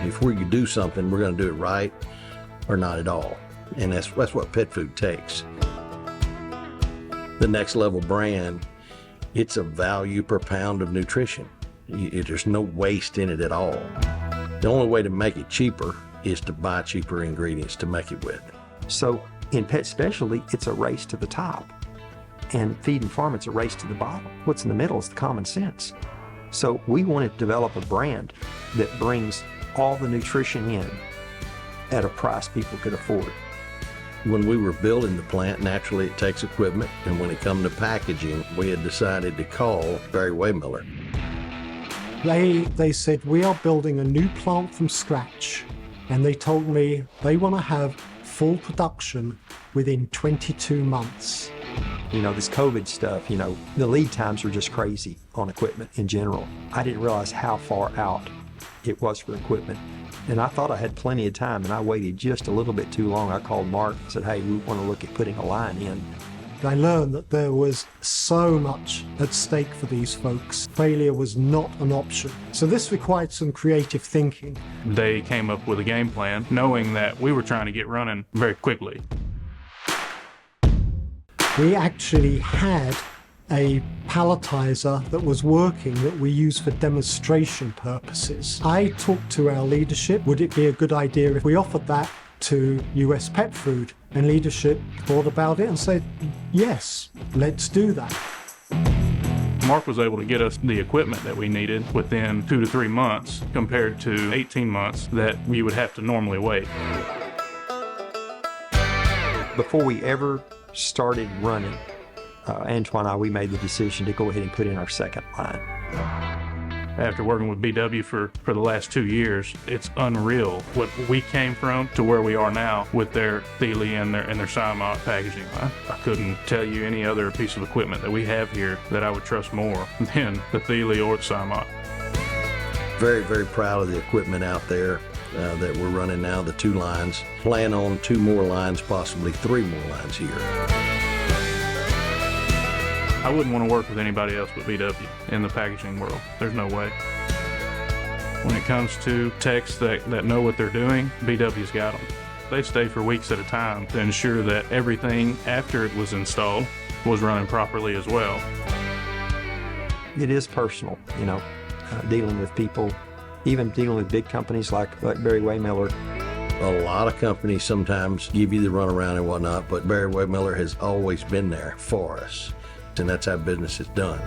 If we could do something, we're going to do it right or not at all. And that's what pet food takes. The Next Level brand, it's a value per pound of nutrition. There's no waste in it at all. The only way to make it cheaper is to buy cheaper ingredients to make it with. So in pet specialty, it's a race to the top. And feed and farm, it's a race to the bottom. What's in the middle is the common sense. So we wanted to develop a brand that brings all the nutrition in at a price people could afford. When we were building the plant, naturally it takes equipment, and when it come to packaging, we had decided to call Barry Waymiller. They said, we are building a new plant from scratch, and they told me they want to have full production within 22 months. You know, this COVID stuff, the lead times are just crazy on equipment in general. I didn't realize how far out it was for equipment. And I thought I had plenty of time, and I waited just a little bit too long. I called Mark and said, hey, we want to look at putting a line in. I learned that there was so much at stake for these folks. Failure was not an option. So this required some creative thinking. They came up with a game plan, knowing that we were trying to get running very quickly. We actually had a palletizer that was working that we use for demonstration purposes. I talked to our leadership, would it be a good idea if we offered that to US Pet Food? And leadership thought about it and said, yes, let's do that. Mark was able to get us the equipment that we needed within 2 to 3 months compared to 18 months that we would have to normally wait. Before we ever started running, Antoine and I, we made the decision to go ahead and put in our second line. After working with BW for the last 2 years, it's unreal what we came from to where we are now with their Thiele and their Symach packaging. I couldn't tell you any other piece of equipment that we have here that I would trust more than the Thiele or the Symach. Very, very proud of the equipment out there that we're running now, the 2 lines. Plan on 2 more lines, possibly 3 more lines here. I wouldn't want to work with anybody else but BW in the packaging world. There's no way. When it comes to techs that know what they're doing, BW's got them. They stay for weeks at a time to ensure that everything after it was installed was running properly as well. It is personal, dealing with people, even dealing with big companies like Barry Waymiller. A lot of companies sometimes give you the runaround and whatnot, but Barry Waymiller has always been there for us. And that's how business is done.